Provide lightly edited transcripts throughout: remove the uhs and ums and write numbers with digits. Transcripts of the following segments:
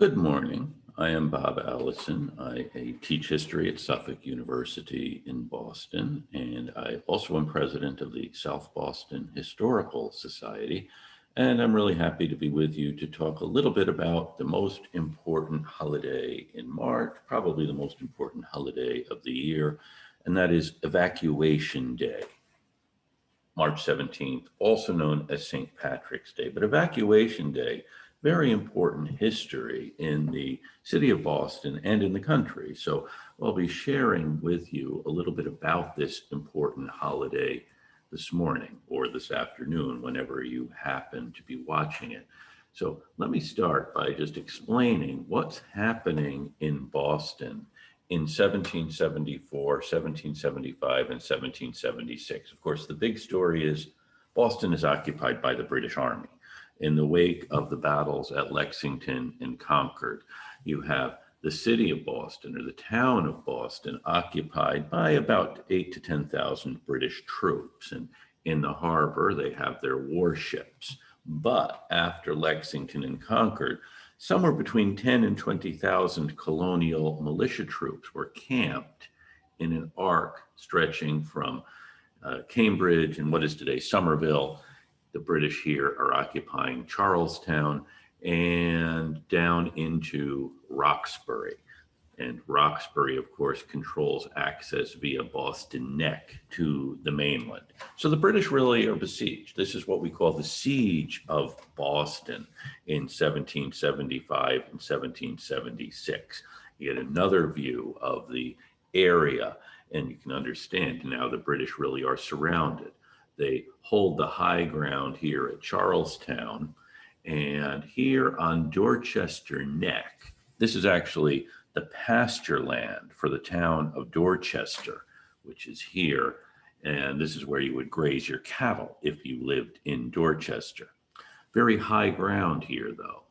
Good morning. I am Bob Allison. I teach history at Suffolk University in Boston, and I also am president of the South Boston Historical Society. And I'm really happy to be with you to talk a little bit about the most important holiday in March, probably the most important holiday of the year, and that is Evacuation Day, March 17th, also known as St. Patrick's Day. But Evacuation Day, very important history in the city of Boston and in the country. So I'll be sharing with you a little bit about this important holiday this morning or this afternoon, whenever you happen to be watching it. So let me start by just explaining what's happening in Boston in 1774, 1775, and 1776. Of course, the big story is Boston is occupied by the British Army. In the wake of the battles at Lexington and Concord, you have the city of Boston or the town of Boston occupied by about 8 to 10,000 British troops. And in the harbor, they have their warships. But after Lexington and Concord, somewhere between 10 and 20,000 colonial militia troops were camped in an arc stretching from Cambridge and what is today Somerville. The British here are occupying Charlestown and down into Roxbury. And Roxbury, of course, controls access via Boston Neck to the mainland. So the British really are besieged. This is what we call the Siege of Boston in 1775 and 1776. You get another view of the area, and you can understand now the British really are surrounded. They hold the high ground here at Charlestown, and here on Dorchester Neck, this is actually the pasture land for the town of Dorchester, which is here. And this is where you would graze your cattle if you lived in Dorchester. Very high ground here, though.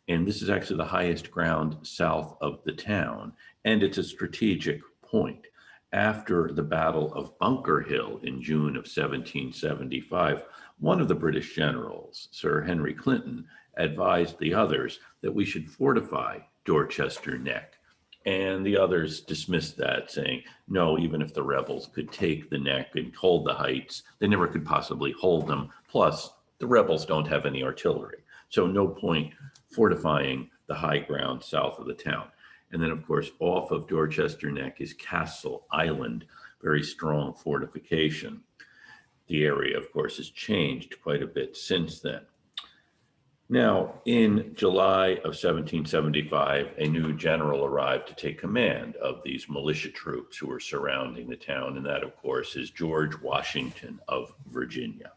And this is actually the highest ground south of the town. And it's a strategic point. After the Battle of Bunker Hill in June of 1775, one of the British generals, Sir Henry Clinton, advised the others that we should fortify Dorchester Neck. And the others dismissed that, saying, no, even if the rebels could take the neck and hold the heights, they never could possibly hold them. Plus, the rebels don't have any artillery. So no point fortifying the high ground south of the town. And then, of course, off of Dorchester Neck is Castle Island, very strong fortification. The area, of course, has changed quite a bit since then. Now, in July of 1775, a new general arrived to take command of these militia troops who were surrounding the town, and that, of course, is George Washington of Virginia.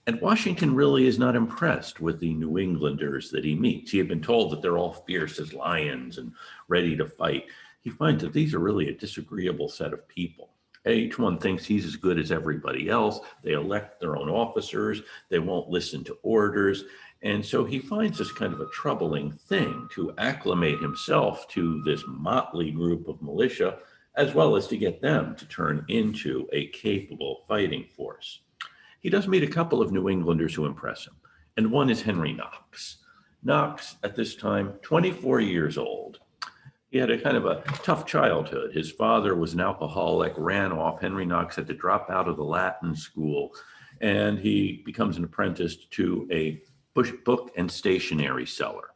And Washington really is not impressed with the New Englanders that he meets. He had been told that they're all fierce as lions and ready to fight. He finds that these are really a disagreeable set of people. Each one thinks he's as good as everybody else. They elect their own officers. They won't listen to orders. And so he finds this kind of a troubling thing to acclimate himself to this motley group of militia, as well as to get them to turn into a capable fighting force. He does meet a couple of New Englanders who impress him, and one is Henry Knox. Knox, at this time, 24 years old. He had a kind of a tough childhood. His father was an alcoholic, ran off. Henry Knox had to drop out of the Latin school, and he becomes an apprentice to a book and stationery seller.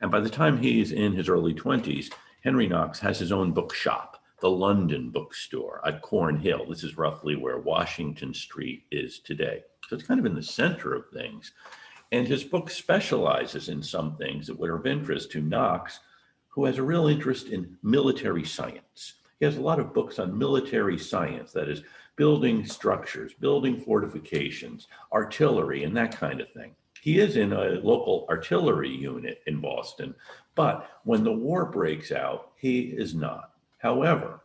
And by the time he's in his early 20s, Henry Knox has his own bookshop, the London Bookstore at Cornhill. This is roughly where Washington Street is today. So it's kind of in the center of things. And his book specializes in some things that were of interest to Knox, who has a real interest in military science. He has a lot of books on military science, that is, building structures, building fortifications, artillery, and that kind of thing. He is in a local artillery unit in Boston, but when the war breaks out, he is not. However,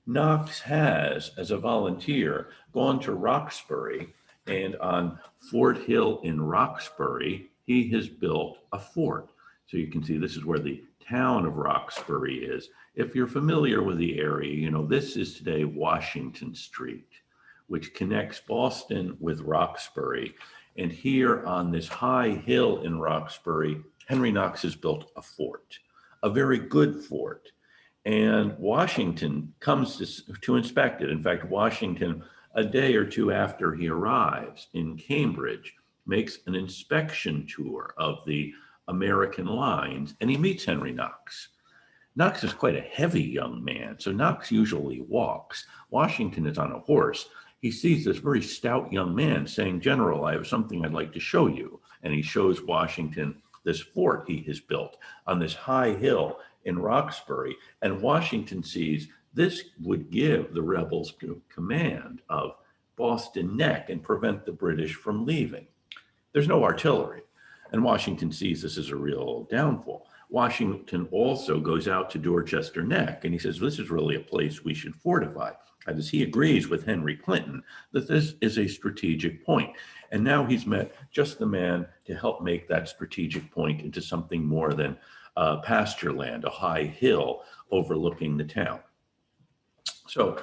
Knox has, as a volunteer, gone to Roxbury, and on Fort Hill in Roxbury, he has built a fort. So you can see this is where the town of Roxbury is. If you're familiar with the area, you know this is today Washington Street, which connects Boston with Roxbury. And here on this high hill in Roxbury, Henry Knox has built a fort. a very good fort. And Washington comes to inspect it. In fact, Washington, a day or two after he arrives in Cambridge, makes an inspection tour of the American lines, and he meets Henry Knox. Knox is quite a heavy young man, so Knox usually walks. Washington is on a horse. He sees this very stout young man saying, "General, I have something I'd like to show you." And he shows Washington this fort he has built on this high hill in Roxbury. And Washington sees this would give the rebels command of Boston Neck and prevent the British from leaving. There's no artillery, and Washington sees this as a real downfall. Washington also goes out to Dorchester Neck, and he says, this is really a place we should fortify. As he agrees with Henry Clinton that this is a strategic point. And now he's met just the man to help make that strategic point into something more than pasture land, a high hill overlooking the town. So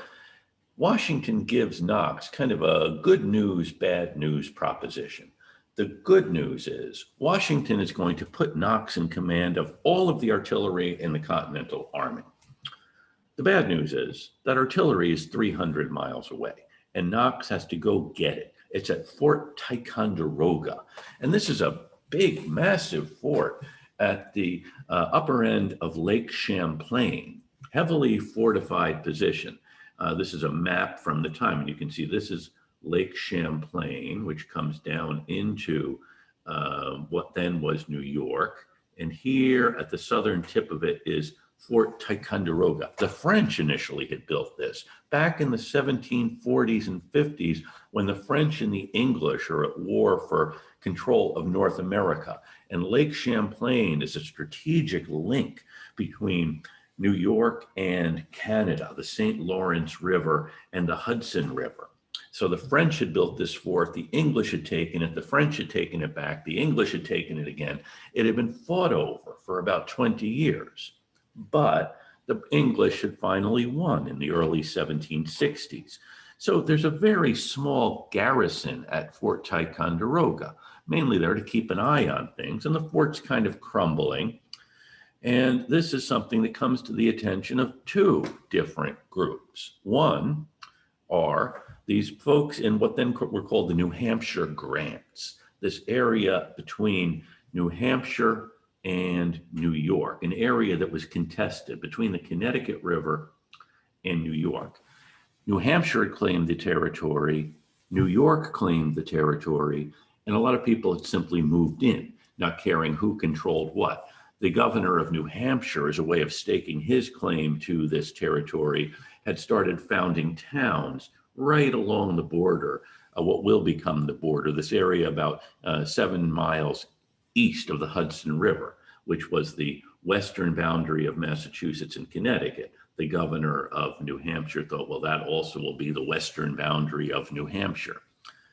Washington gives Knox kind of a good news, bad news proposition. The good news is Washington is going to put Knox in command of all of the artillery in the Continental Army. The bad news is that artillery is 300 miles away, and Knox has to go get it. It's at Fort Ticonderoga, and this is a big, massive fort at the upper end of Lake Champlain, heavily fortified position. This is a map from the time, and you can see this is Lake Champlain, which comes down into what then was New York. And here at the southern tip of it is Fort Ticonderoga. The French initially had built this back in the 1740s and 50s when the French and the English are at war for control of North America. And Lake Champlain is a strategic link between New York and Canada, the St. Lawrence River and the Hudson River. So the French had built this fort, the English had taken it, the French had taken it back, the English had taken it again. It had been fought over for about 20 years, but the English had finally won in the early 1760s. So there's a very small garrison at Fort Ticonderoga, mainly there to keep an eye on things, and the fort's kind of crumbling. And this is something that comes to the attention of two different groups. One are these folks in what then were called the New Hampshire Grants, this area between New Hampshire and New York, an area that was contested between the Connecticut River and New York. New Hampshire had claimed the territory, New York claimed the territory, and a lot of people had simply moved in, not caring who controlled what. The governor of New Hampshire, as a way of staking his claim to this territory, had started founding towns right along the border, what will become the border, this area about 7 miles east of the Hudson River, which was the western boundary of Massachusetts and Connecticut. The governor of New Hampshire thought, well, that also will be the western boundary of New Hampshire.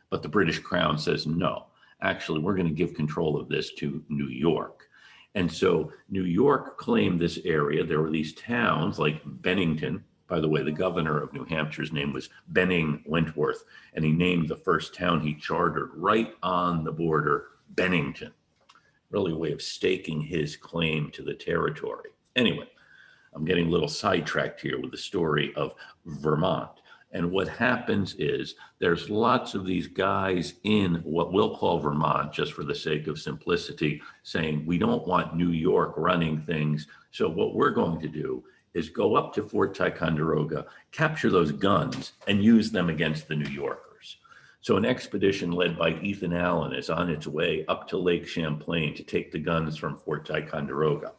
But the British Crown says, no, actually, we're going to give control of this to New York. And so New York claimed this area. There were these towns like Bennington. By the way, the governor of New Hampshire's name was Benning Wentworth, and he named the first town he chartered right on the border, Bennington. Really a way of staking his claim to the territory. Anyway, I'm getting a little sidetracked here with the story of Vermont. And what happens is there's lots of these guys in what we'll call Vermont, just for the sake of simplicity, saying we don't want New York running things. So what we're going to do is go up to Fort Ticonderoga, capture those guns, and use them against the New Yorkers. So an expedition led by Ethan Allen is on its way up to Lake Champlain to take the guns from Fort Ticonderoga.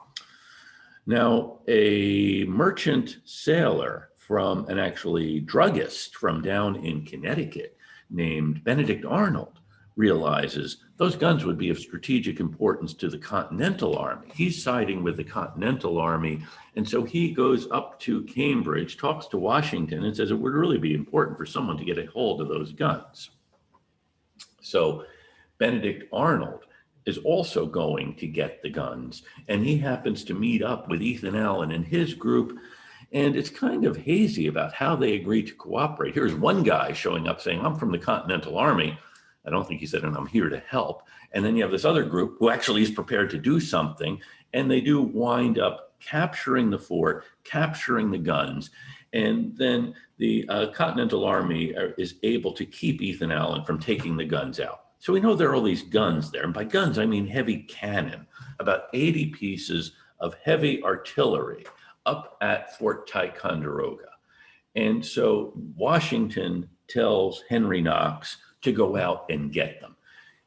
Now, a merchant sailor from, and actually druggist from down in Connecticut named Benedict Arnold realizes those guns would be of strategic importance to the Continental Army. He's siding with the Continental Army, and so he goes up to Cambridge, talks to Washington, and says it would really be important for someone to get a hold of those guns. So Benedict Arnold is also going to get the guns, and he happens to meet up with Ethan Allen and his group, and it's kind of hazy about how they agree to cooperate. Here's one guy showing up saying, I'm from the Continental Army. I don't think he said, and I'm here to help. And then you have this other group who actually is prepared to do something. And they do wind up capturing the fort, capturing the guns, and then the Continental Army is able to keep Ethan Allen from taking the guns out. So we know there are all these guns there. And by guns, I mean heavy cannon, about 80 pieces of heavy artillery up at Fort Ticonderoga. And so Washington tells Henry Knox to go out and get them.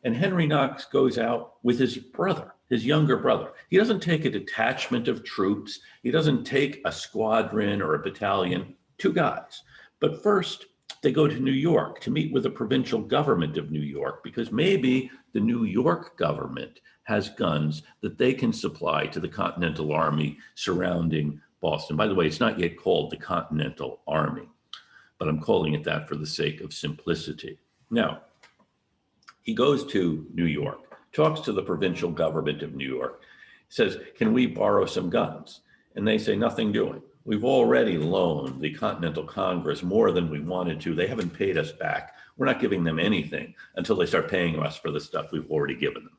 And Henry Knox goes out with his brother, his younger brother. He doesn't take a detachment of troops. He doesn't take a squadron or a battalion, 2 guys. But first, they go to New York to meet with the provincial government of New York, because maybe the New York government has guns that they can supply to the Continental Army surrounding Boston. By the way, it's not yet called the Continental Army, but I'm calling it that for the sake of simplicity. Now, he goes to New York, talks to the provincial government of New York, says, can we borrow some guns? And they say, nothing doing. We've already loaned the Continental Congress more than we wanted to. They haven't paid us back. We're not giving them anything until they start paying us for the stuff we've already given them.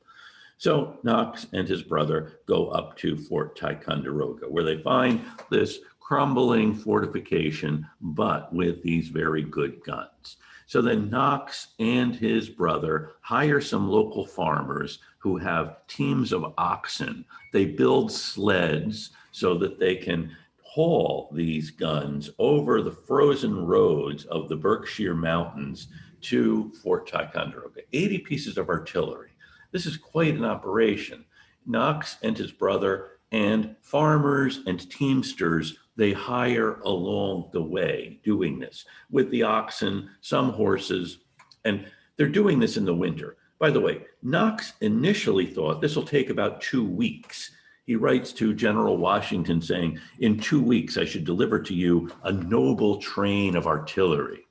So Knox and his brother go up to Fort Ticonderoga, where they find this crumbling fortification, but with these very good guns. So then Knox and his brother hire some local farmers who have teams of oxen. They build sleds so that they can haul these guns over the frozen roads of the Berkshire Mountains to Fort Ticonderoga. 80 pieces of artillery. This is quite an operation. Knox and his brother and farmers and teamsters, they hire along the way doing this with the oxen, some horses, and they're doing this in the winter. By the way, Knox initially thought this will take about 2 weeks. He writes to General Washington saying, in 2 weeks, I should deliver to you a noble train of artillery.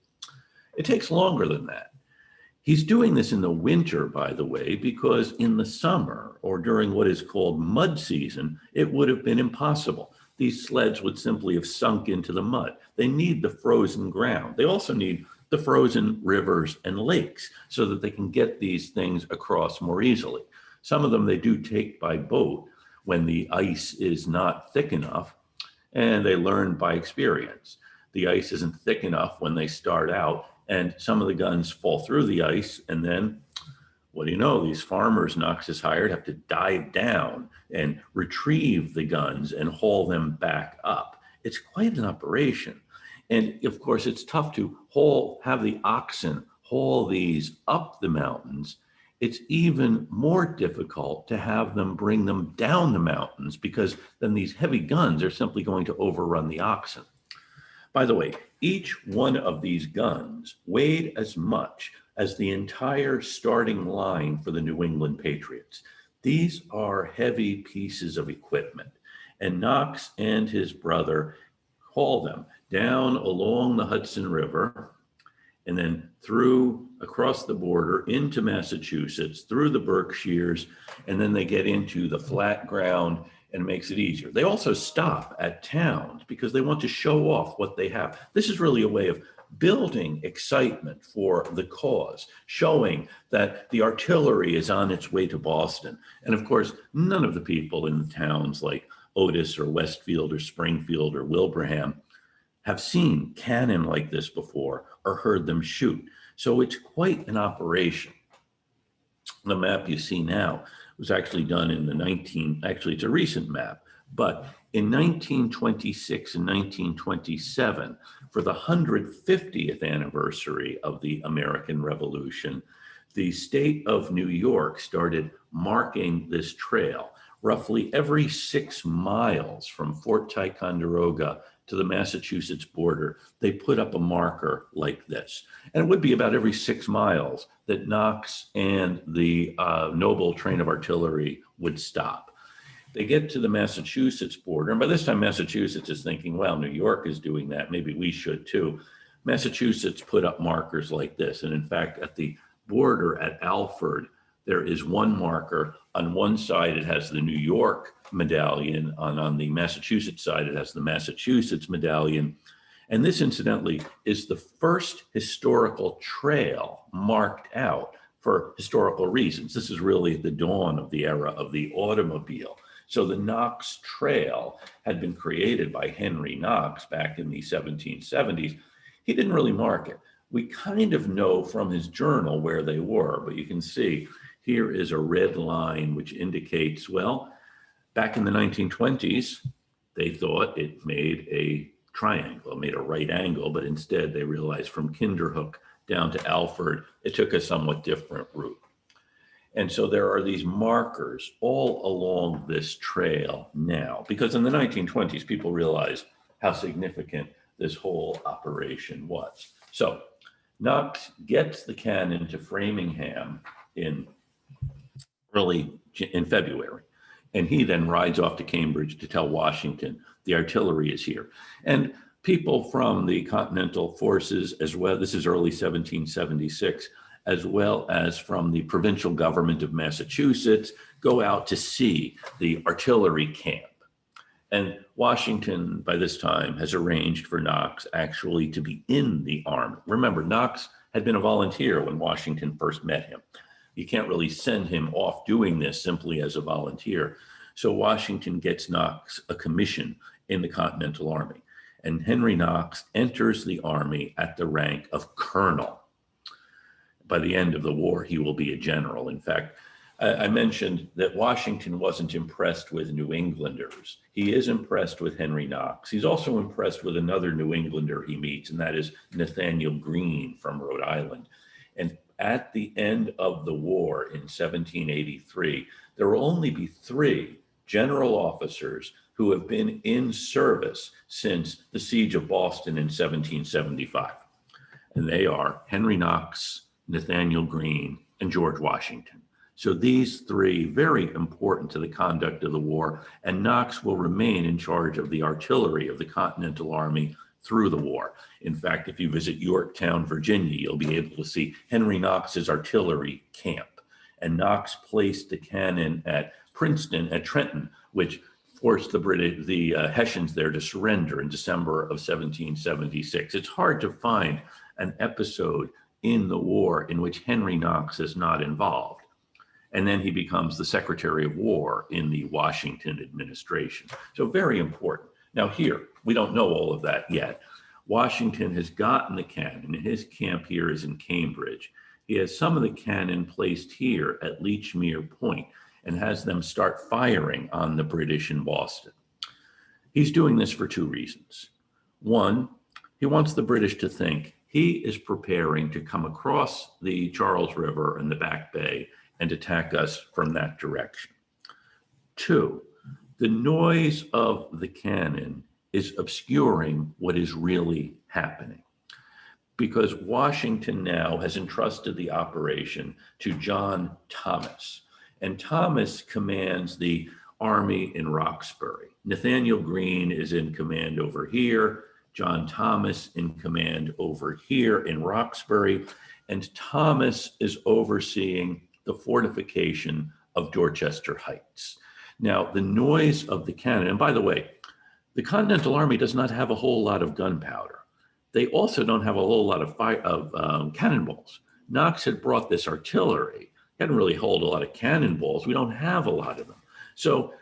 It takes longer than that. He's doing this in the winter, by the way, because in the summer or during what is called mud season, it would have been impossible. These sleds would simply have sunk into the mud. They need the frozen ground. They also need the frozen rivers and lakes so that they can get these things across more easily. Some of them they do take by boat when the ice is not thick enough, and they learn by experience. The ice isn't thick enough when they start out, and some of the guns fall through the ice, and then, what do you know, these farmers Knox has hired have to dive down and retrieve the guns and haul them back up. It's quite an operation. And of course, it's tough to have the oxen haul these up the mountains. It's even more difficult to have them bring them down the mountains, because then these heavy guns are simply going to overrun the oxen. By the way, each one of these guns weighed as much as the entire starting line for the New England Patriots. These are heavy pieces of equipment, and Knox and his brother haul them down along the Hudson River and then through across the border into Massachusetts, through the Berkshires, and then they get into the flat ground, and it makes it easier. They also stop at towns because they want to show off what they have. This is really a way of building excitement for the cause, showing that the artillery is on its way to Boston. And of course, none of the people in the towns like Otis or Westfield or Springfield or Wilbraham have seen cannon like this before or heard them shoot. So it's quite an operation. The map you see now was actually done in actually it's a recent map, but in 1926 and 1927, for the 150th anniversary of the American Revolution, the state of New York started marking this trail. Roughly every 6 miles from Fort Ticonderoga to the Massachusetts border, they put up a marker like this. And it would be about every 6 miles that Knox and the noble train of artillery would stop. They get to the Massachusetts border, and by this time Massachusetts is thinking, well, New York is doing that, maybe we should too. Massachusetts put up markers like this, and in fact, at the border at Alford, there is one marker. On one side, it has the New York medallion, and on the Massachusetts side, it has the Massachusetts medallion. And this, incidentally, is the first historical trail marked out for historical reasons. This is really the dawn of the era of the automobile. So the Knox Trail had been created by Henry Knox back in the 1770s. He didn't really mark it. We kind of know from his journal where they were, but you can see here is a red line which indicates, well, back in the 1920s, they thought it made a triangle, it made a right angle, but instead they realized from Kinderhook down to Alford, it took a somewhat different route. And so there are these markers all along this trail now, because in the 1920s, people realized how significant this whole operation was. So Knox gets the cannon to Framingham in February. And he then rides off to Cambridge to tell Washington the artillery is here. And people from the Continental Forces as well, this is early 1776, as well as from the provincial government of Massachusetts, go out to see the artillery camp. And Washington, by this time, has arranged for Knox actually to be in the army. Remember, Knox had been a volunteer when Washington first met him. You can't really send him off doing this simply as a volunteer. So Washington gets Knox a commission in the Continental Army. And Henry Knox enters the army at the rank of colonel. By the end of the war, he will be a general. In fact, I mentioned that Washington wasn't impressed with New Englanders. He is impressed with Henry Knox. He's also impressed with another New Englander he meets, and that is Nathaniel Greene from Rhode Island. And at the end of the war in 1783, there will only be 3 general officers who have been in service since the siege of Boston in 1775. And they are Henry Knox, Nathaniel Greene, and George Washington. So these 3 very important to the conduct of the war, and Knox will remain in charge of the artillery of the Continental Army through the war. In fact, if you visit Yorktown, Virginia, you'll be able to see Henry Knox's artillery camp. And Knox placed the cannon at Princeton, at Trenton, which forced the Hessians there to surrender in December of 1776. It's hard to find an episode in the war in which Henry Knox is not involved. And then he becomes the Secretary of War in the Washington administration. So very important. Now here, we don't know all of that yet. Washington has gotten the cannon, and his camp here is in Cambridge. He has some of the cannon placed here at Lechmere Point and has them start firing on the British in Boston. He's doing this for 2 reasons. One, he wants the British to think he is preparing to come across the Charles River and the Back Bay and attack us from that direction. 2, the noise of the cannon is obscuring what is really happening, because Washington now has entrusted the operation to John Thomas, and Thomas commands the army in Roxbury. Nathaniel Greene is in command over here, John Thomas in command over here in Roxbury, and Thomas is overseeing the fortification of Dorchester Heights. Now, the noise of the cannon, and by the way, the Continental Army does not have a whole lot of gunpowder. They also don't have a whole lot of cannonballs. Knox had brought this artillery. He hadn't really hold a lot of cannonballs. We don't have a lot of them. So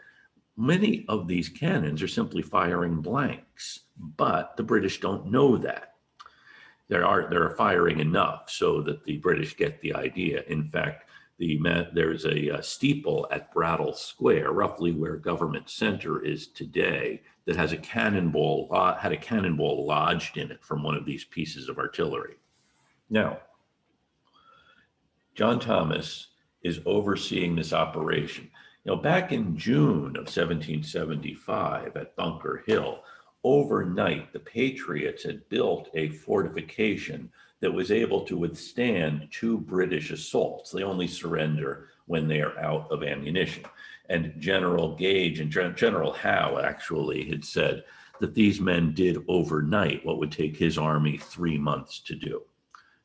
many of these cannons are simply firing blanks, but the British don't know that. They're firing enough so that the British get the idea. In fact, there's a steeple at Brattle Square, roughly where Government Center is today, that has had a cannonball lodged in it from one of these pieces of artillery. Now, John Thomas is overseeing this operation. Back in June of 1775 at Bunker Hill, overnight, the Patriots had built a fortification that was able to withstand 2 British assaults. They only surrender when they are out of ammunition. And General Gage and General Howe actually had said that these men did overnight what would take his army 3 months to do.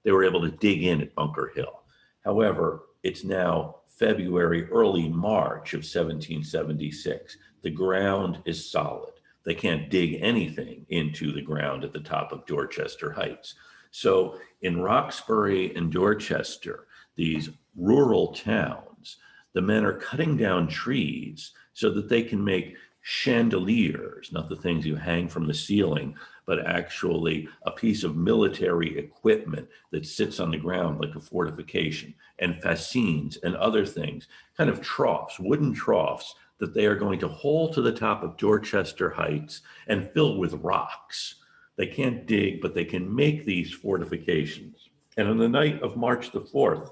They were able to dig in at Bunker Hill. However, it's now February, early March of 1776. The ground is solid. They can't dig anything into the ground at the top of Dorchester Heights. So in Roxbury and Dorchester, these rural towns, the men are cutting down trees so that they can make chandeliers, not the things you hang from the ceiling, but actually a piece of military equipment that sits on the ground like a fortification, and fascines and other things, kind of troughs, wooden troughs that they are going to haul to the top of Dorchester Heights and fill with rocks. They can't dig, but they can make these fortifications. And on the night of March the 4th,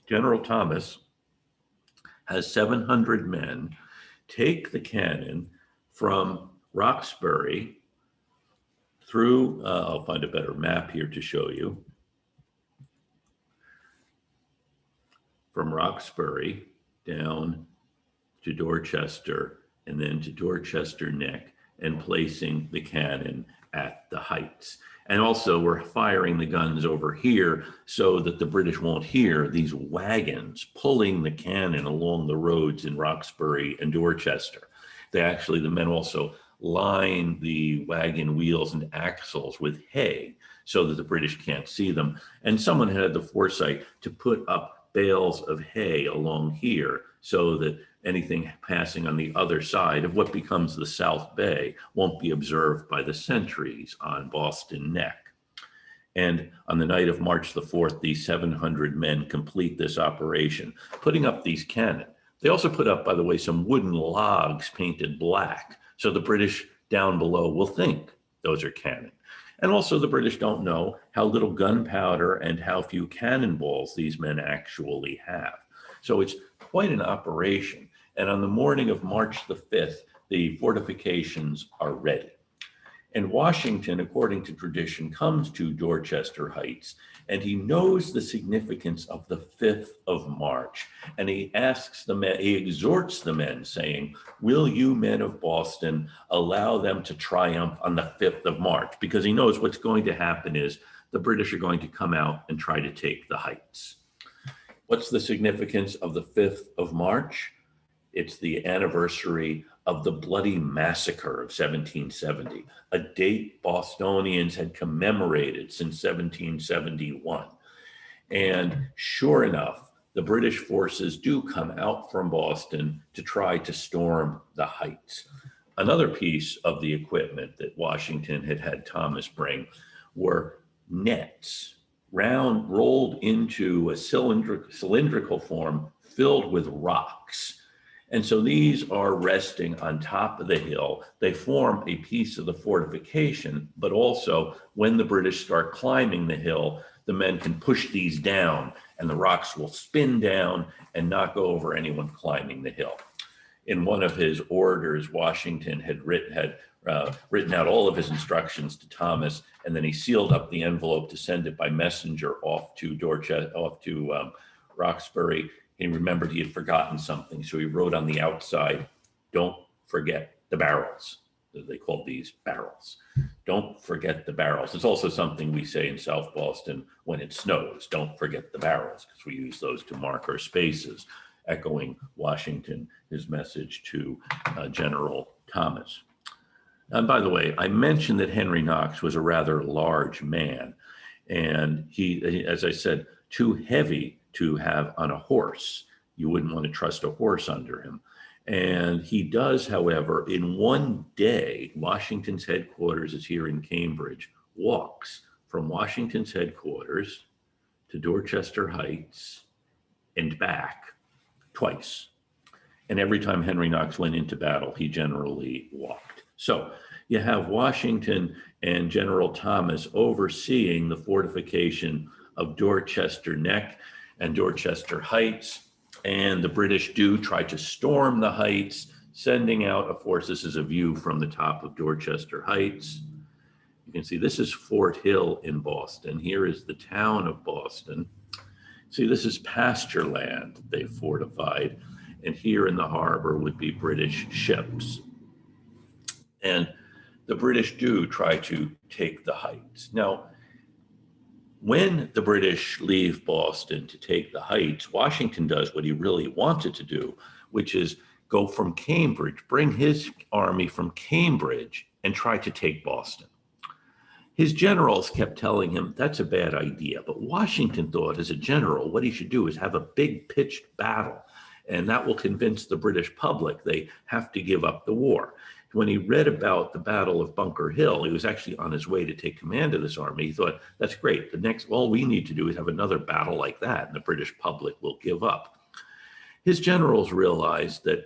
General Thomas has 700 men take the cannon from Roxbury through, I'll find a better map here to show you, from Roxbury down to Dorchester and then to Dorchester Neck, and placing the cannon at the heights. And also we're firing the guns over here so that the British won't hear these wagons pulling the cannon along the roads in Roxbury and Dorchester. The men also line the wagon wheels and axles with hay so that the British can't see them. And someone had the foresight to put up bales of hay along here so that anything passing on the other side of what becomes the South Bay won't be observed by the sentries on Boston Neck. And on the night of March the 4th, these 700 men complete this operation, putting up these cannon. They also put up, by the way, some wooden logs painted black, so the British down below will think those are cannon. And also the British don't know how little gunpowder and how few cannonballs these men actually have. So it's quite an operation. And on the morning of March the 5th, the fortifications are ready. And Washington, according to tradition, comes to Dorchester Heights, and he knows the significance of the 5th of March. And he asks the men, he exhorts the men, saying, "Will you men of Boston allow them to triumph on the 5th of March?" Because he knows what's going to happen is the British are going to come out and try to take the heights. What's the significance of the 5th of March? It's the anniversary of the bloody massacre of 1770, a date Bostonians had commemorated since 1771. And sure enough, the British forces do come out from Boston to try to storm the heights. Another piece of the equipment that Washington had Thomas bring were nets, rolled into a cylindrical form filled with rocks. And so these are resting on top of the hill. They form a piece of the fortification, but also when the British start climbing the hill, the men can push these down and the rocks will spin down and knock over anyone climbing the hill. In one of his orders, Washington had written out all of his instructions to Thomas, and then he sealed up the envelope to send it by messenger off to Roxbury. He remembered he had forgotten something, so he wrote on the outside, "Don't forget the barrels." They called these barrels. Don't forget the barrels. It's also something we say in South Boston when it snows. Don't forget the barrels, because we use those to mark our spaces, echoing Washington, his message to General Thomas. And by the way, I mentioned that Henry Knox was a rather large man, and he, as I said, too heavy to have on a horse. You wouldn't want to trust a horse under him. And he does, however, in one day, Washington's headquarters is here in Cambridge, walks from Washington's headquarters to Dorchester Heights and back twice. And every time Henry Knox went into battle, he generally walked. So you have Washington and General Thomas overseeing the fortification of Dorchester Neck and Dorchester Heights. And the British do try to storm the heights, sending out a force. This is a view from the top of Dorchester Heights. You can see this is Fort Hill in Boston. Here is the town of Boston. See, this is pasture land that they fortified. And here in the harbor would be British ships. And the British do try to take the heights. Now, when the British leave Boston to take the heights, Washington does what he really wanted to do, which is go from Cambridge, bring his army from Cambridge and try to take Boston. His generals kept telling him that's a bad idea, but Washington thought as a general, what he should do is have a big pitched battle and that will convince the British public they have to give up the war. When he read about the Battle of Bunker Hill, he was actually on his way to take command of this army. He thought, that's great. All we need to do is have another battle like that, and the British public will give up. His generals realized that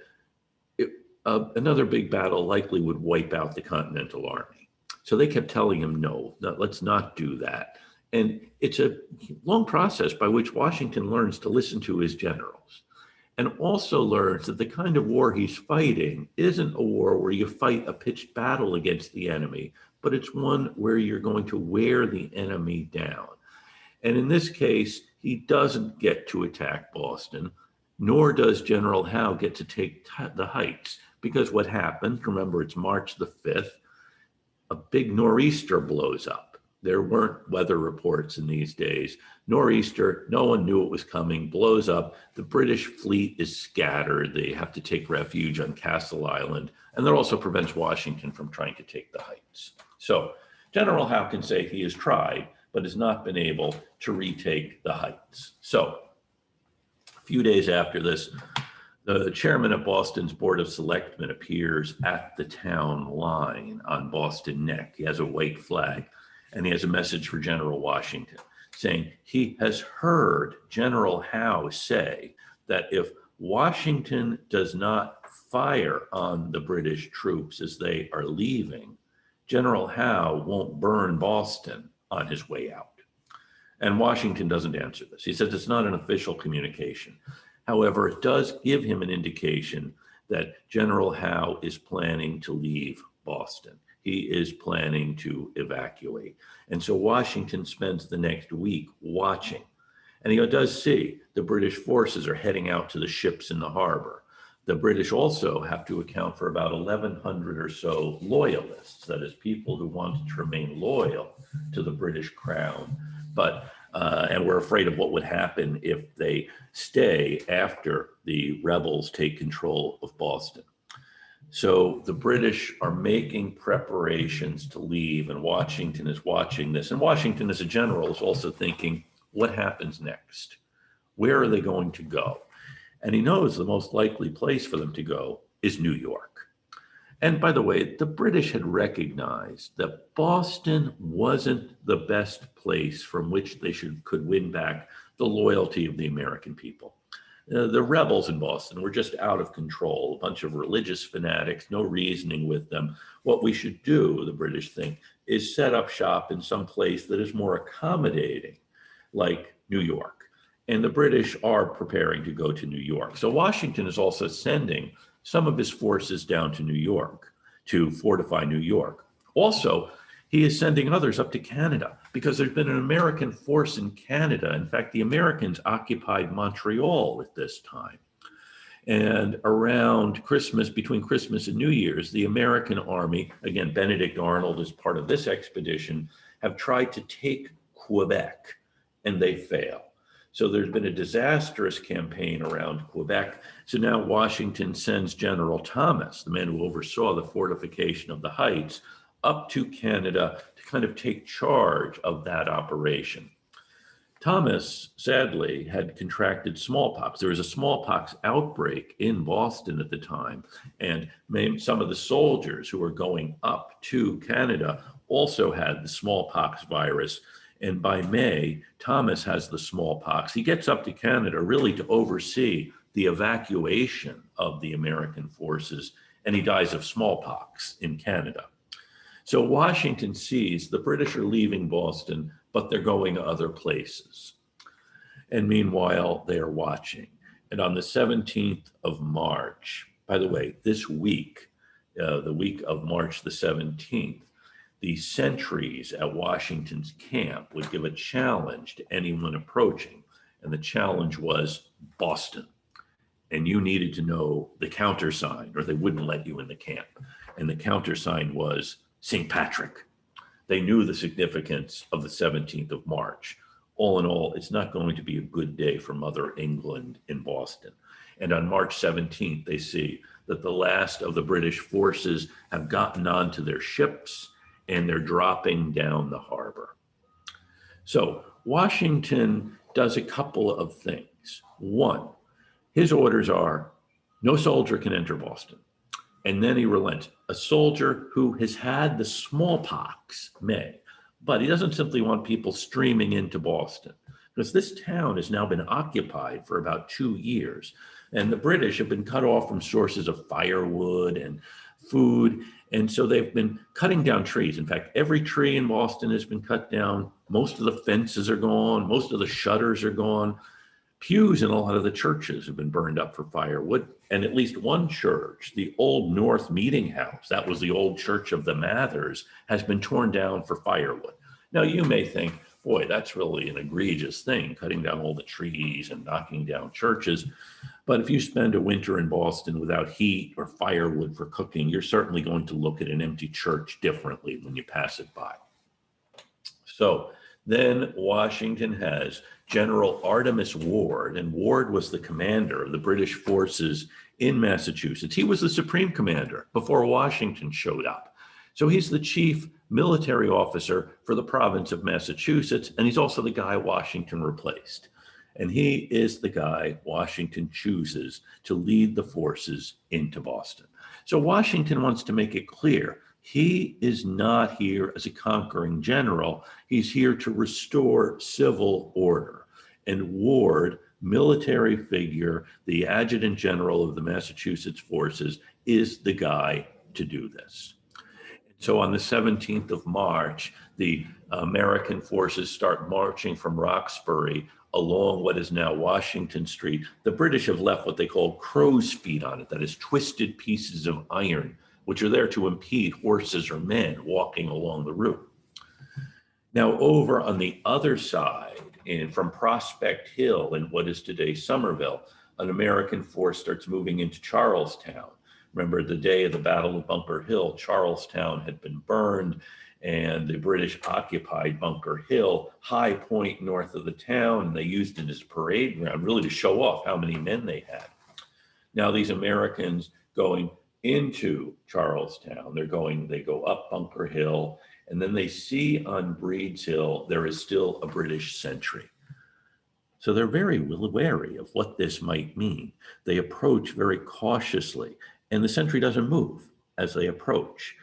another big battle likely would wipe out the Continental Army. So they kept telling him, no, let's not do that. And it's a long process by which Washington learns to listen to his generals, and also learns that the kind of war he's fighting isn't a war where you fight a pitched battle against the enemy, but it's one where you're going to wear the enemy down. And in this case, he doesn't get to attack Boston, nor does General Howe get to take the Heights, because what happened, remember it's March the 5th, a big nor'easter blows up. There weren't weather reports in these days. Nor'easter, no one knew it was coming, blows up. The British fleet is scattered. They have to take refuge on Castle Island. And that also prevents Washington from trying to take the Heights. So General Howe can say he has tried, but has not been able to retake the Heights. So a few days after this, the chairman of Boston's Board of Selectmen appears at the town line on Boston Neck. He has a white flag, and he has a message for General Washington saying he has heard General Howe say that if Washington does not fire on the British troops as they are leaving, General Howe won't burn Boston on his way out. And Washington doesn't answer this. He says it's not an official communication. However, it does give him an indication that General Howe is planning to leave Boston. He is planning to evacuate. And so Washington spends the next week watching. And he does see the British forces are heading out to the ships in the harbor. The British also have to account for about 1,100 or so loyalists, that is, people who wanted to remain loyal to the British crown, and we're afraid of what would happen if they stay after the rebels take control of Boston. So the British are making preparations to leave, and Washington is watching this. And Washington, as a general, is also thinking, what happens next? Where are they going to go? And he knows the most likely place for them to go is New York. And by the way, the British had recognized that Boston wasn't the best place from which they could win back the loyalty of the American people. The rebels in Boston were just out of control, a bunch of religious fanatics, no reasoning with them. What we should do, the British think, is set up shop in some place that is more accommodating, like New York. And the British are preparing to go to New York. So Washington is also sending some of his forces down to New York to fortify New York. Also, he is sending others up to Canada because there's been an American force in Canada. In fact, the Americans occupied Montreal at this time. And around Christmas, between Christmas and New Year's, the American army, again, Benedict Arnold is part of this expedition, have tried to take Quebec, and they fail. So there's been a disastrous campaign around Quebec. So now Washington sends General Thomas, the man who oversaw the fortification of the Heights, up to Canada to kind of take charge of that operation. Thomas, sadly, had contracted smallpox. There was a smallpox outbreak in Boston at the time, and some of the soldiers who were going up to Canada also had the smallpox virus. And by May, Thomas has the smallpox. He gets up to Canada really to oversee the evacuation of the American forces, and he dies of smallpox in Canada. So Washington sees the British are leaving Boston, but they're going to other places. And meanwhile, they are watching. And on the 17th of March, by the way, this week, the week of March the 17th, the sentries at Washington's camp would give a challenge to anyone approaching. And the challenge was Boston. And you needed to know the countersign or they wouldn't let you in the camp. And the countersign was St. Patrick. They knew the significance of the 17th of March. All in all, it's not going to be a good day for Mother England in Boston. And on March 17th, they see that the last of the British forces have gotten onto their ships and they're dropping down the harbor. So Washington does a couple of things. One, His orders are, no soldier can enter Boston. And then he relents. A soldier who has had the smallpox may, but he doesn't simply want people streaming into Boston, because this town has now been occupied for about 2 years. And the British have been cut off from sources of firewood and food. And so they've been cutting down trees. In fact, every tree in Boston has been cut down. Most of the fences are gone. Most of the shutters are gone. Pews in a lot of the churches have been burned up for firewood. And at least one church, the Old North Meeting House, that was the old church of the Mathers, has been torn down for firewood. Now, you may think, boy, that's really an egregious thing, cutting down all the trees and knocking down churches. But if you spend a winter in Boston without heat or firewood for cooking, you're certainly going to look at an empty church differently when you pass it by. So then Washington has General Artemis Ward, and Ward was the commander of the British forces in Massachusetts. He was the supreme commander before Washington showed up. So he's the chief military officer for the province of Massachusetts, and he's also the guy Washington replaced. And he is the guy Washington chooses to lead the forces into Boston. So Washington wants to make it clear he is not here as a conquering general. He's here to restore civil order. And Ward, military figure, the adjutant general of the Massachusetts forces, is the guy to do this. So on the 17th of March, the American forces start marching from Roxbury along what is now Washington Street. The British have left what they call crow's feet on it, that is twisted pieces of iron, which are there to impede horses or men walking along the route. Now, over on the other side, from Prospect Hill in what is today Somerville, an American force starts moving into Charlestown. Remember, the day of the Battle of Bunker Hill, Charlestown had been burned, and the British occupied Bunker Hill, high point north of the town, and they used it as a parade ground, really to show off how many men they had. Now, these Americans going into Charlestown, they go up Bunker Hill, and then they see on Breed's Hill, there is still a British sentry. So they're very wary of what this might mean. They approach very cautiously, and the sentry doesn't move as they approach.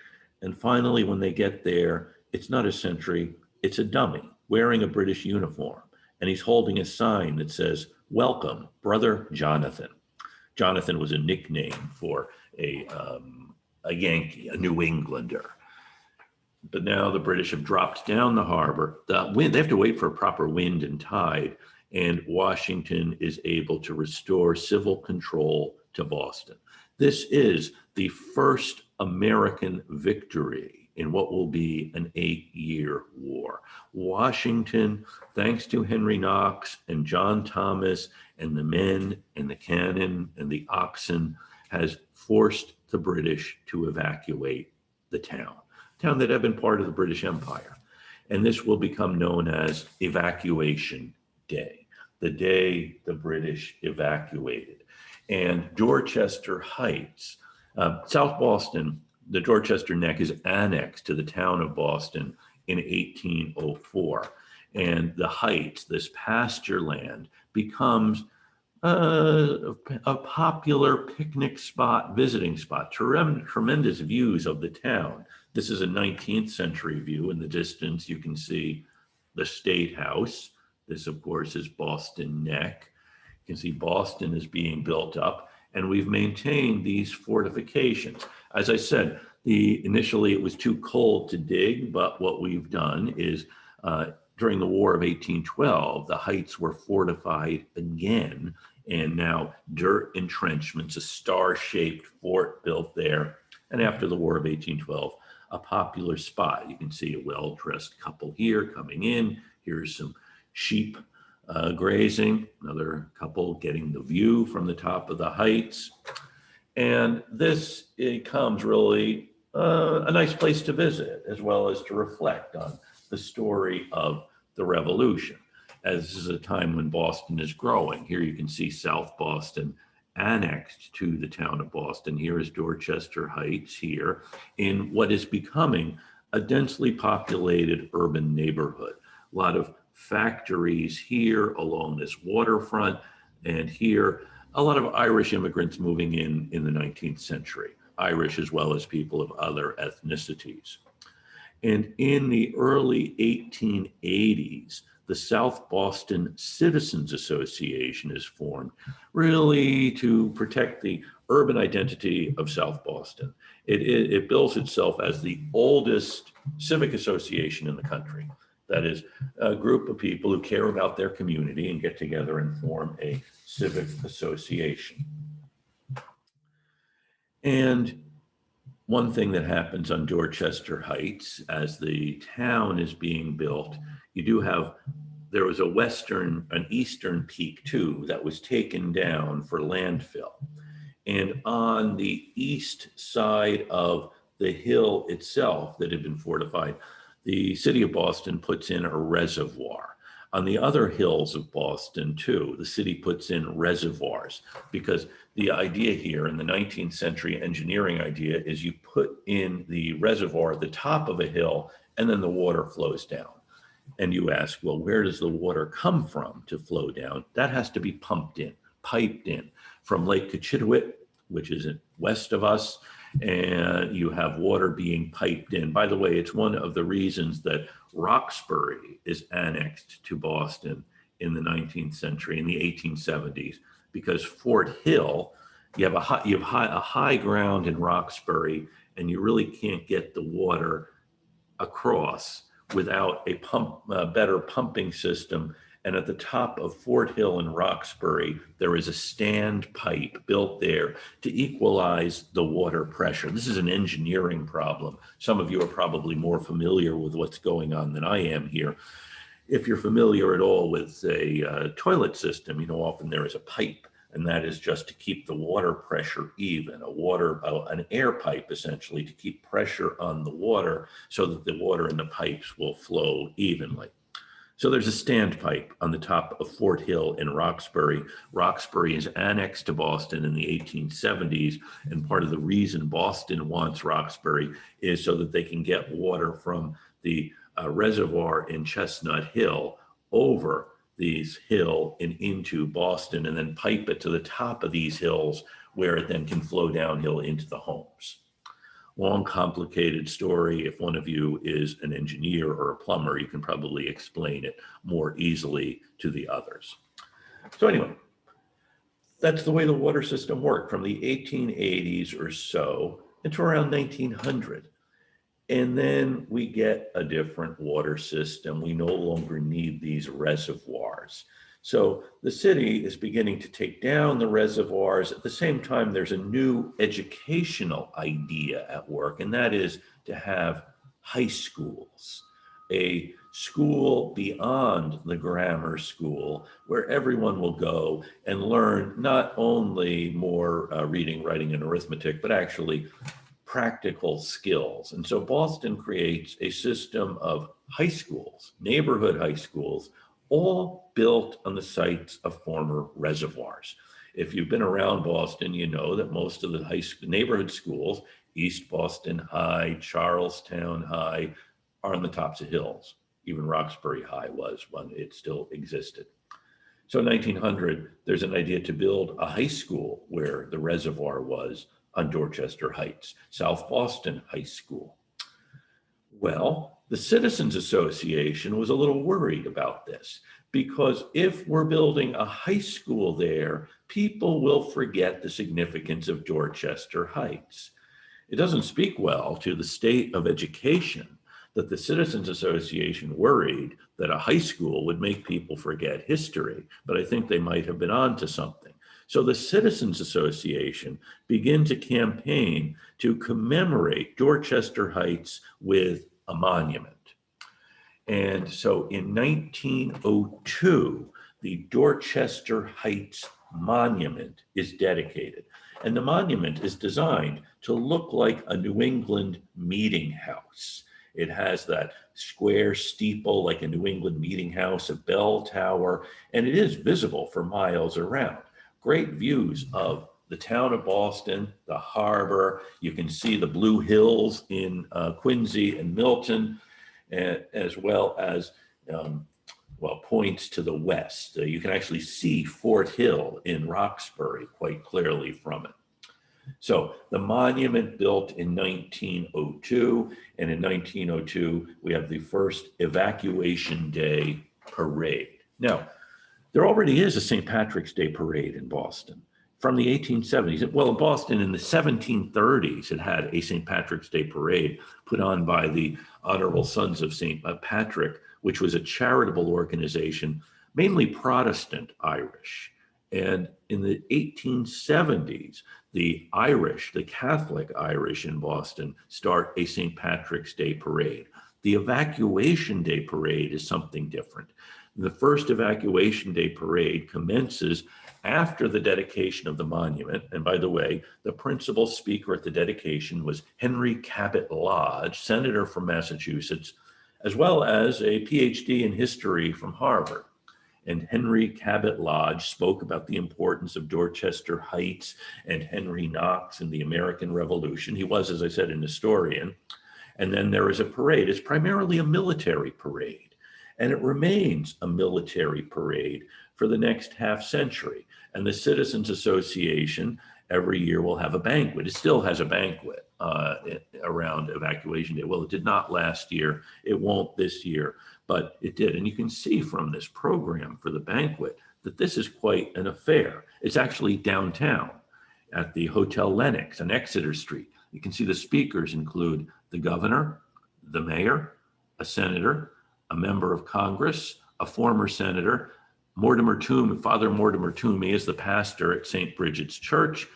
And finally, when they get there, it's not a sentry, it's a dummy wearing a British uniform. And he's holding a sign that says, "Welcome, Brother Jonathan." Jonathan was a nickname for a Yankee, a New Englander. But now the British have dropped down the harbor. They have to wait for a proper wind and tide, and Washington is able to restore civil control to Boston. This is the first American victory in what will be an 8-year war. Washington, thanks to Henry Knox and John Thomas and the men and the cannon and the oxen, has forced the British to evacuate the town that had been part of the British Empire. And this will become known as Evacuation Day, the day the British evacuated. And Dorchester Heights, South Boston, the Dorchester Neck is annexed to the town of Boston in 1804. And the Heights, this pasture land, becomes a popular picnic spot, visiting spot, tremendous views of the town. This is a 19th century view. In the distance, you can see the State House. This, of course, is Boston Neck. You can see Boston is being built up, and we've maintained these fortifications. As I said, initially it was too cold to dig, but what we've done is during the War of 1812, the Heights were fortified again, and now dirt entrenchments, a star-shaped fort built there. And after the War of 1812, a popular spot. You can see a well-dressed couple here coming in. Here's some sheep grazing, another couple getting the view from the top of the Heights. And this becomes really a nice place to visit, as well as to reflect on the story of the Revolution, as this is a time when Boston is growing. Here you can see South Boston annexed to the town of Boston. Here is Dorchester Heights here in what is becoming a densely populated urban neighborhood. A lot of factories here along this waterfront, and here a lot of Irish immigrants moving in the 19th century, Irish as well as people of other ethnicities. And in the early 1880s, the South Boston Citizens Association is formed, really to protect the urban identity of South Boston. It bills itself as the oldest civic association in the country. That is a group of people who care about their community and get together and form a civic association. And one thing that happens on Dorchester Heights as the town is being built, there was an eastern peak too that was taken down for landfill. And on the east side of the hill itself that had been fortified, the city of Boston puts in a reservoir. On the other hills of Boston too, the city puts in reservoirs, because the idea here in the 19th century engineering idea is you put in the reservoir at the top of a hill and then the water flows down. And you ask, well, where does the water come from to flow down? That has to be pumped in, piped in from Lake Cochituate, which is west of us, and you have water being piped in. By the way, it's one of the reasons that Roxbury is annexed to Boston in the 19th century, in the 1870s, because Fort Hill, you have a high ground in Roxbury, and you really can't get the water across without a better pumping system. And at the top of Fort Hill in Roxbury, there is a stand pipe built there to equalize the water pressure. This is an engineering problem. Some of you are probably more familiar with what's going on than I am here. If you're familiar at all with a toilet system, you know, often there is a pipe, and that is just to keep the water pressure even, an air pipe essentially to keep pressure on the water so that the water in the pipes will flow evenly. So there's a standpipe on the top of Fort Hill in Roxbury. Roxbury is annexed to Boston in the 1870s, and part of the reason Boston wants Roxbury is so that they can get water from the reservoir in Chestnut Hill over these hill and into Boston, and then pipe it to the top of these hills where it then can flow downhill into the homes. Long, complicated story. If one of you is an engineer or a plumber, you can probably explain it more easily to the others. So anyway, that's the way the water system worked from the 1880s or so into around 1900. And then we get a different water system. We no longer need these reservoirs. So the city is beginning to take down the reservoirs. At the same time, there's a new educational idea at work, and that is to have high schools, a school beyond the grammar school where everyone will go and learn not only more reading, writing, and arithmetic, but actually practical skills. And so Boston creates a system of high schools, neighborhood high schools, all built on the sites of former reservoirs. If you've been around Boston, you know that most of the neighborhood schools, East Boston High, Charlestown High, are on the tops of hills. Even Roxbury High was when it still existed. So in 1900, there's an idea to build a high school where the reservoir was on Dorchester Heights, South Boston High School. Well, the Citizens Association was a little worried about this, because if we're building a high school there, people will forget the significance of Dorchester Heights. It doesn't speak well to the state of education that the Citizens Association worried that a high school would make people forget history, but I think they might have been onto something. So the Citizens Association began to campaign to commemorate Dorchester Heights with a monument. And so in 1902, the Dorchester Heights Monument is dedicated. And the monument is designed to look like a New England meeting house. It has that square steeple like a New England meeting house, a bell tower, and it is visible for miles around. Great views of the town of Boston, the harbor. You can see the Blue Hills in Quincy and Milton, as well as points to the west. You can actually see Fort Hill in Roxbury quite clearly from it. So the monument built in 1902, and in 1902, we have the first Evacuation Day Parade. Now, there already is a St. Patrick's Day Parade in Boston from the 1870s. Well, in Boston in the 1730s, it had a St. Patrick's Day Parade put on by the Honorable Sons of St. Patrick, which was a charitable organization, mainly Protestant Irish. And in the 1870s, the Irish, the Catholic Irish in Boston, start a St. Patrick's Day Parade. The Evacuation Day Parade is something different. The first Evacuation Day Parade commences after the dedication of the monument. And by the way, the principal speaker at the dedication was Henry Cabot Lodge, senator from Massachusetts, as well as a PhD in history from Harvard. And Henry Cabot Lodge spoke about the importance of Dorchester Heights and Henry Knox and the American Revolution. He was, as I said, an historian. And then there is a parade. It's primarily a military parade, and it remains a military parade for the next half century. And the Citizens Association every year will have a banquet. It still has a banquet around Evacuation Day. Well, it did not last year. It won't this year, but it did. And you can see from this program for the banquet that this is quite an affair. It's actually downtown at the Hotel Lenox on Exeter Street. You can see the speakers include the governor, the mayor, a senator, a member of Congress, a former senator. Father Mortimer Toomey is the pastor at St. Bridget's Church.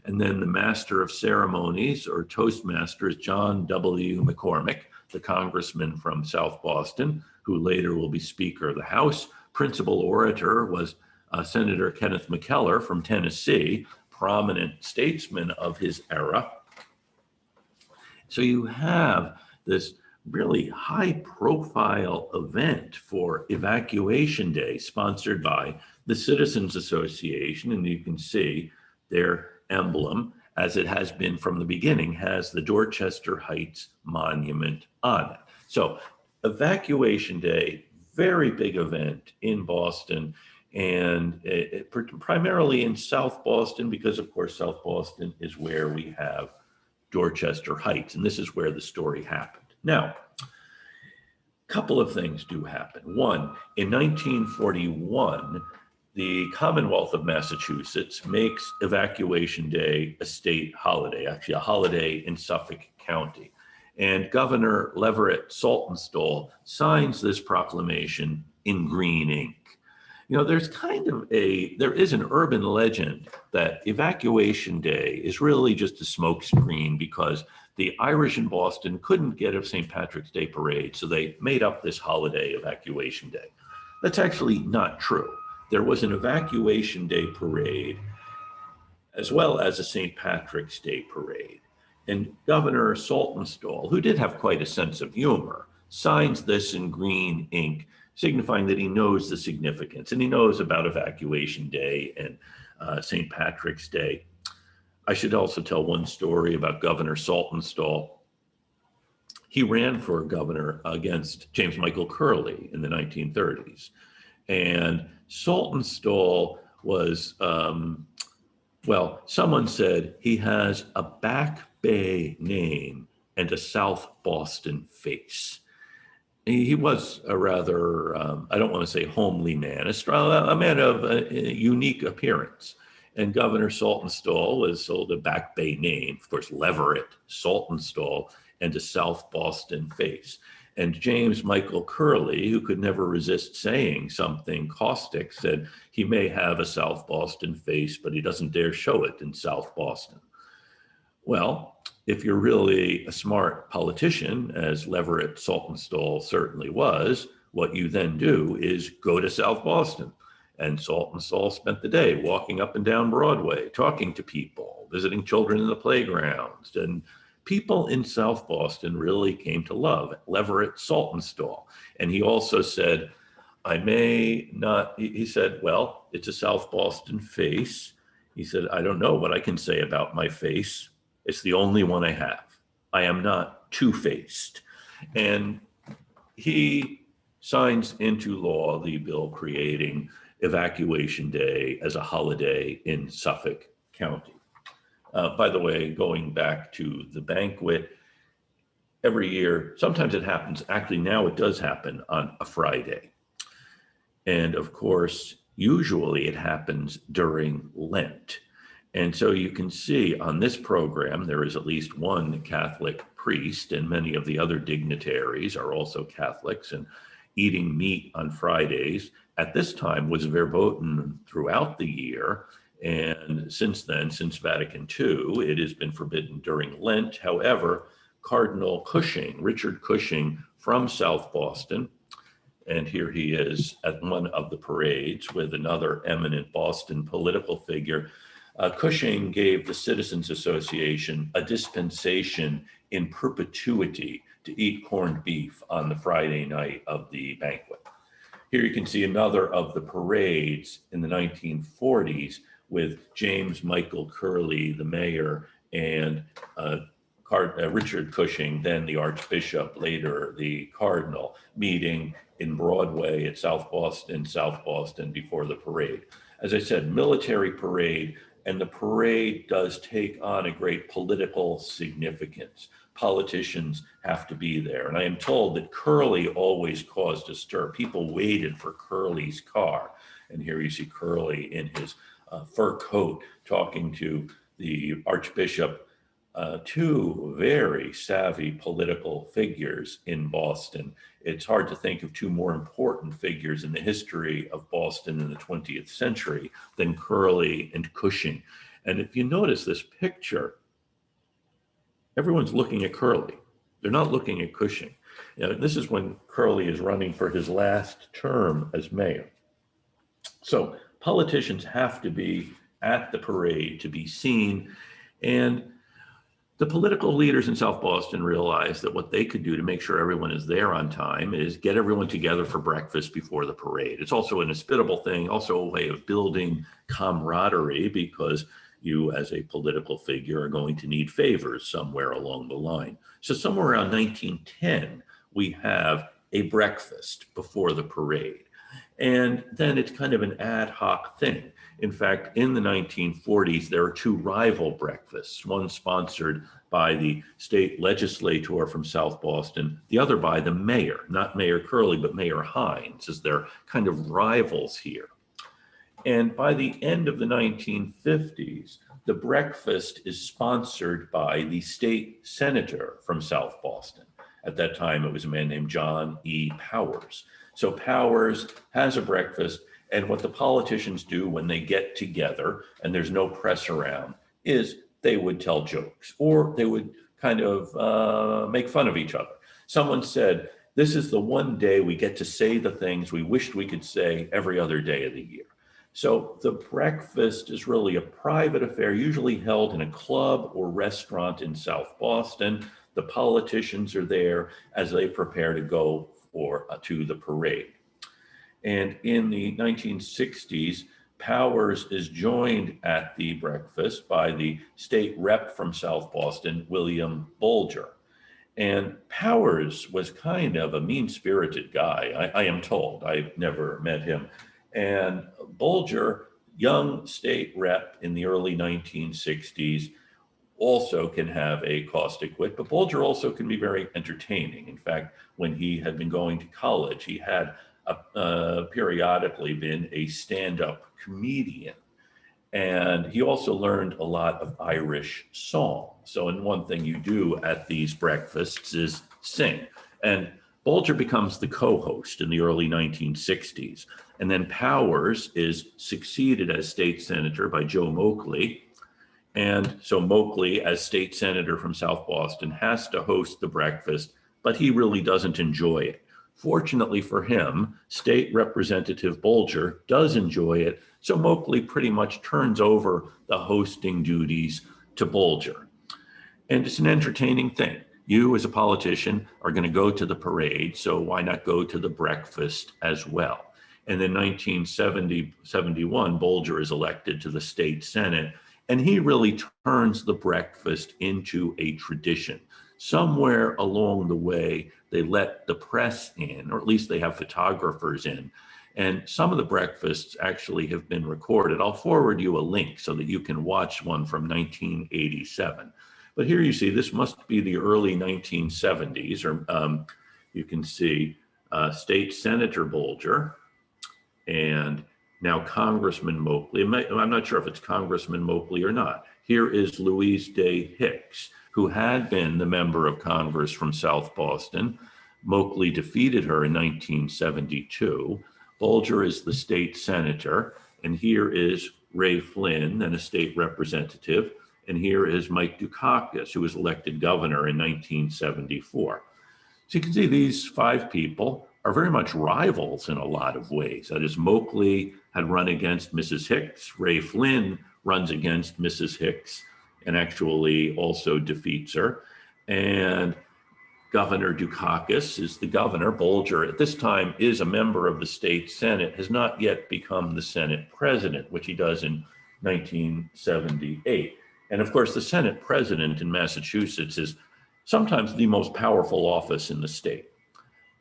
And then the master of ceremonies, or Toastmaster, is John W. McCormick, the congressman from South Boston, who later will be Speaker of the House. Principal orator was Senator Kenneth McKellar from Tennessee, prominent statesman of his era. So you have this really high-profile event for Evacuation Day, sponsored by the Citizens Association, and you can see their emblem, as it has been from the beginning, has the Dorchester Heights Monument on it. So Evacuation Day, very big event in Boston, and primarily in South Boston, because of course South Boston is where we have Dorchester Heights, and this is where the story happened. Now, a couple of things do happen. One, in 1941, the Commonwealth of Massachusetts makes Evacuation Day a state holiday, actually a holiday in Suffolk County. And Governor Leverett Saltonstall signs this proclamation in green ink. You know, there is an urban legend that Evacuation Day is really just a smokescreen because the Irish in Boston couldn't get a St. Patrick's Day parade, so they made up this holiday, Evacuation Day. That's actually not true. There was an Evacuation Day parade as well as a St. Patrick's Day parade. And Governor Saltonstall, who did have quite a sense of humor, signs this in green ink, signifying that he knows the significance and he knows about Evacuation Day and St. Patrick's Day. I should also tell one story about Governor Saltonstall. He ran for governor against James Michael Curley in the 1930s. And Saltonstall was, someone said he has a Back Bay name and a South Boston face. He was a rather, I don't want to say homely man, a man of a unique appearance. And Governor Saltonstall was sold a Back Bay name, of course, Leverett Saltonstall, and a South Boston face. And James Michael Curley, who could never resist saying something caustic, said he may have a South Boston face, but he doesn't dare show it in South Boston. Well, if you're really a smart politician, as Leverett Saltonstall certainly was, what you then do is go to South Boston. And Saltonstall spent the day walking up and down Broadway, talking to people, visiting children in the playgrounds. And people in South Boston really came to love Leverett Saltonstall. And he also said, he said, well, it's a South Boston face. He said, I don't know what I can say about my face. It's the only one I have. I am not two-faced. And he signs into law the bill creating Evacuation Day as a holiday in Suffolk County. By the way, going back to the banquet, every year, sometimes it happens, actually now it does happen on a Friday. And of course, usually it happens during Lent. And so you can see on this program, there is at least one Catholic priest, and many of the other dignitaries are also Catholics, and eating meat on Fridays at this time was verboten throughout the year. And since then, since Vatican II, it has been forbidden during Lent. However, Cardinal Cushing, Richard Cushing from South Boston, and here he is at one of the parades with another eminent Boston political figure. Cushing gave the Citizens Association a dispensation in perpetuity to eat corned beef on the Friday night of the banquet. Here you can see another of the parades in the 1940s with James Michael Curley, the mayor, and Richard Cushing, then the Archbishop, later the Cardinal, meeting in Broadway at South Boston before the parade. As I said, military parade, and the parade does take on a great political significance. Politicians have to be there. And I am told that Curley always caused a stir. People waited for Curley's car. And here you see Curley in his fur coat talking to the Archbishop, two very savvy political figures in Boston. It's hard to think of two more important figures in the history of Boston in the 20th century than Curley and Cushing. And if you notice this picture, everyone's looking at Curley. They're not looking at Cushing. You know, this is when Curley is running for his last term as mayor. So politicians have to be at the parade to be seen. And the political leaders in South Boston realized that what they could do to make sure everyone is there on time is get everyone together for breakfast before the parade. It's also an hospitable thing, also a way of building camaraderie, because you as a political figure are going to need favors somewhere along the line. So somewhere around 1910, we have a breakfast before the parade. And then it's kind of an ad hoc thing. In fact, in the 1940s, there are two rival breakfasts, one sponsored by the state legislator from South Boston, the other by the mayor, not Mayor Curley, but Mayor Hines, as they're kind of rivals here. And by the end of the 1950s, the breakfast is sponsored by the state senator from South Boston. At that time, it was a man named John E. Powers. So Powers has a breakfast, and what the politicians do when they get together and there's no press around is they would tell jokes, or they would kind of make fun of each other. Someone said, this is the one day we get to say the things we wished we could say every other day of the year. So the breakfast is really a private affair, usually held in a club or restaurant in South Boston. The politicians are there as they prepare to go to the parade. And in the 1960s, Powers is joined at the breakfast by the state rep from South Boston, William Bulger. And Powers was kind of a mean-spirited guy, I am told. I've never met him. And Bulger, young state rep in the early 1960s, also can have a caustic wit, but Bulger also can be very entertaining. In fact, when he had been going to college, he had periodically been a stand-up comedian. And he also learned a lot of Irish song. So, and one thing you do at these breakfasts is sing. And Bulger becomes the co-host in the early 1960s. And then Powers is succeeded as state senator by Joe Moakley. And so Moakley, as state senator from South Boston, has to host the breakfast, but he really doesn't enjoy it. Fortunately for him, State Representative Bulger does enjoy it, so Moakley pretty much turns over the hosting duties to Bulger. And it's an entertaining thing. You as a politician are going to go to the parade, so why not go to the breakfast as well? And in 1971, Bulger is elected to the state Senate, and he really turns the breakfast into a tradition. somewhere along the way, they let the press in, or at least they have photographers in. And some of the breakfasts actually have been recorded. I'll forward you a link so that you can watch one from 1987. But here you see, this must be the early 1970s, or you can see State Senator Bulger and now Congressman Moakley. I'm not sure if it's Congressman Moakley or not. Here is Louise Day Hicks, who had been the member of Congress from South Boston. Moakley defeated her in 1972. Bulger is the state senator, and here is Ray Flynn, then a state representative, and here is Mike Dukakis, who was elected governor in 1974. So you can see these five people are very much rivals in a lot of ways. That is, Moakley had run against Mrs. Hicks. Ray Flynn runs against Mrs. Hicks and actually also defeats her. And Governor Dukakis is the governor. Bulger at this time is a member of the state Senate, has not yet become the Senate president, which he does in 1978. And of course, the Senate president in Massachusetts is sometimes the most powerful office in the state.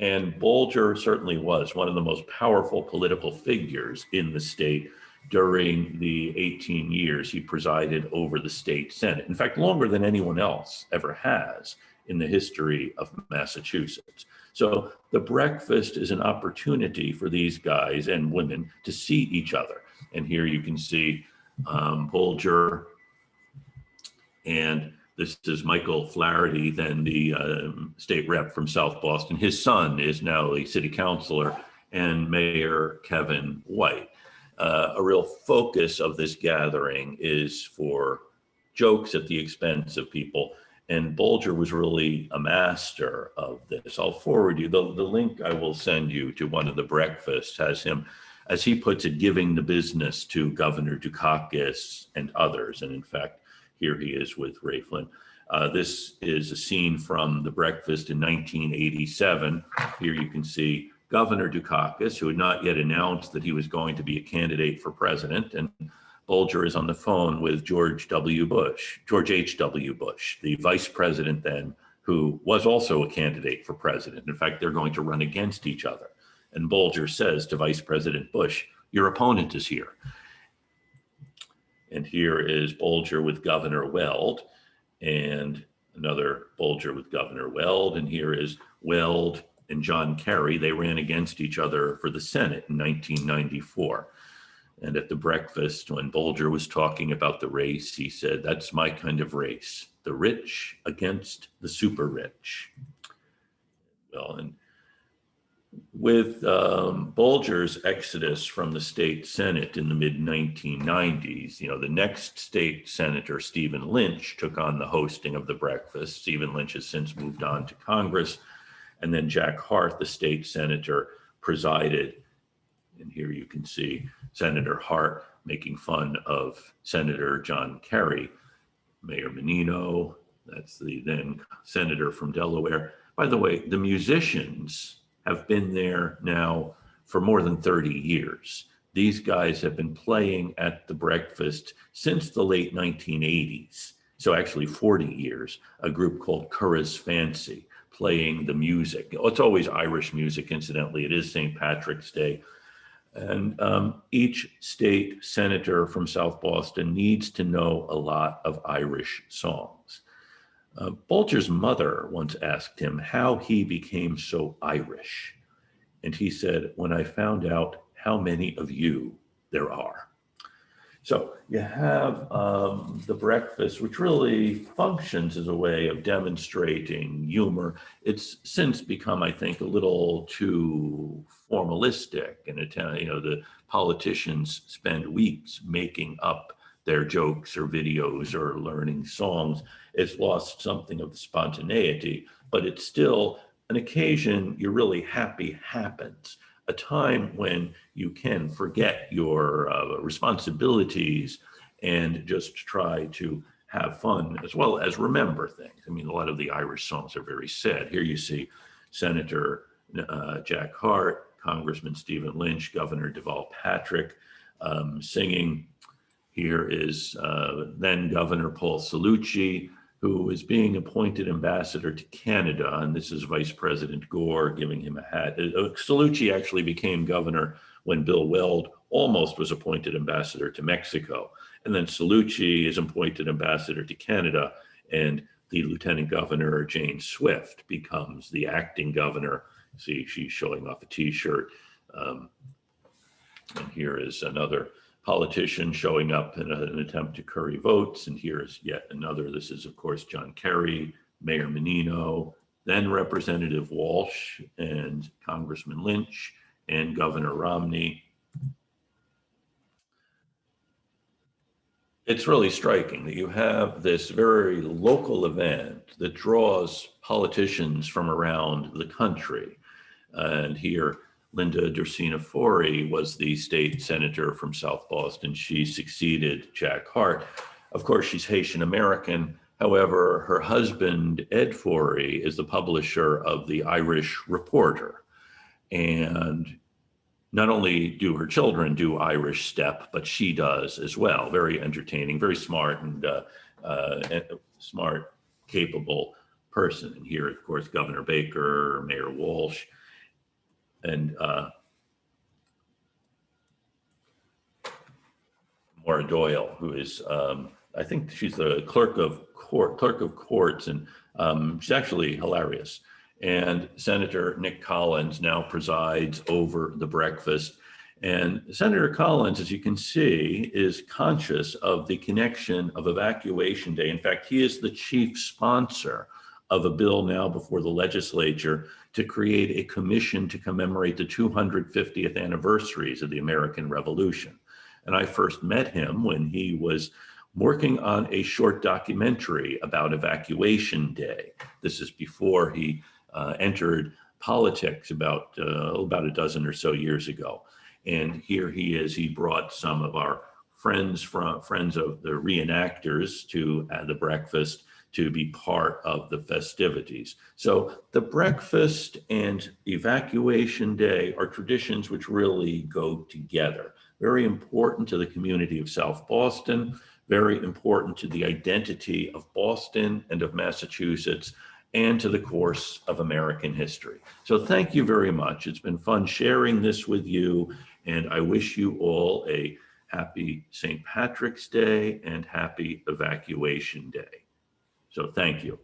And Bulger certainly was one of the most powerful political figures in the state during the 18 years he presided over the state Senate. In fact, longer than anyone else ever has in the history of Massachusetts. So the breakfast is an opportunity for these guys and women to see each other. And here you can see Bulger, and this is Michael Flaherty, then the state rep from South Boston. His son is now a city councilor, and Mayor Kevin White. A real focus of this gathering is for jokes at the expense of people. And Bulger was really a master of this. I'll forward you the link I will send you to one of the breakfasts has him, as he puts it, giving the business to Governor Dukakis and others. And in fact, here he is with Ray Flynn. This is a scene from the breakfast in 1987. Here you can see Governor Dukakis, who had not yet announced that he was going to be a candidate for president, and Bulger is on the phone with George H.W. Bush, the vice president then, who was also a candidate for president. In fact, they're going to run against each other. And Bulger says to Vice President Bush, "Your opponent is here." And here is Bulger with Governor Weld, and another Bulger with Governor Weld. And here is Weld and John Kerry. They ran against each other for the Senate in 1994. And at the breakfast, when Bulger was talking about the race, he said, "That's my kind of race, the rich against the super rich." Well, and with Bulger's exodus from the state Senate in the mid-1990s, the next state senator, Stephen Lynch, took on the hosting of the breakfast. Stephen Lynch has since moved on to Congress. And then Jack Hart, the state senator, presided. And here you can see Senator Hart making fun of Senator John Kerry. Mayor Menino, that's the then senator from Delaware. By the way, the musicians have been there now for more than 30 years. These guys have been playing at the breakfast since the late 1980s. So actually 40 years, a group called Curra's Fancy playing the music. It's always Irish music, incidentally. It is St. Patrick's Day. And each state senator from South Boston needs to know a lot of Irish songs. Bulger's mother once asked him how he became so Irish. And he said, "When I found out how many of you there are." So you have the breakfast, which really functions as a way of demonstrating humor. It's since become, I think, a little too formalistic. And the politicians spend weeks making up their jokes or videos or learning songs. It's lost something of the spontaneity, but it's still an occasion you're really happy happens. A time when you can forget your responsibilities and just try to have fun as well as remember things. I mean, a lot of the Irish songs are very sad. Here you see Senator Jack Hart, Congressman Stephen Lynch, Governor Deval Patrick singing. Here is then Governor Paul Cellucci, who is being appointed ambassador to Canada, and this is Vice President Gore giving him a hat. Cellucci actually became governor when Bill Weld almost was appointed ambassador to Mexico. And then Cellucci is appointed ambassador to Canada, and the lieutenant governor, Jane Swift, becomes the acting governor. See, she's showing off a t-shirt. And here is another politician showing up in an attempt to curry votes. And here's yet another. This is, of course, John Kerry, Mayor Menino, then Representative Walsh and Congressman Lynch and Governor Romney. It's really striking that you have this very local event that draws politicians from around the country. And here, Linda Dorsina-Forey was the state senator from South Boston. She succeeded Jack Hart. Of course, she's Haitian American. However, her husband, Ed Forey, is the publisher of the Irish Reporter. And not only do her children do Irish step, but she does as well. Very entertaining, very smart, and smart, capable person. And here, of course, Governor Baker, Mayor Walsh, and Maura Doyle, who is, I think she's the clerk of courts, and she's actually hilarious. And Senator Nick Collins now presides over the breakfast. And Senator Collins, as you can see, is conscious of the connection of Evacuation Day. In fact, he is the chief sponsor of a bill now before the legislature to create a commission to commemorate the 250th anniversaries of the American Revolution. And I first met him when he was working on a short documentary about Evacuation Day. This is before he entered politics about a dozen or so years ago. And here he is. He brought some of our friends of the reenactors to the breakfast to be part of the festivities. So the breakfast and Evacuation Day are traditions which really go together. Very important to the community of South Boston, very important to the identity of Boston and of Massachusetts, and to the course of American history. So thank you very much. It's been fun sharing this with you, and I wish you all a happy St. Patrick's Day and happy Evacuation Day. So thank you.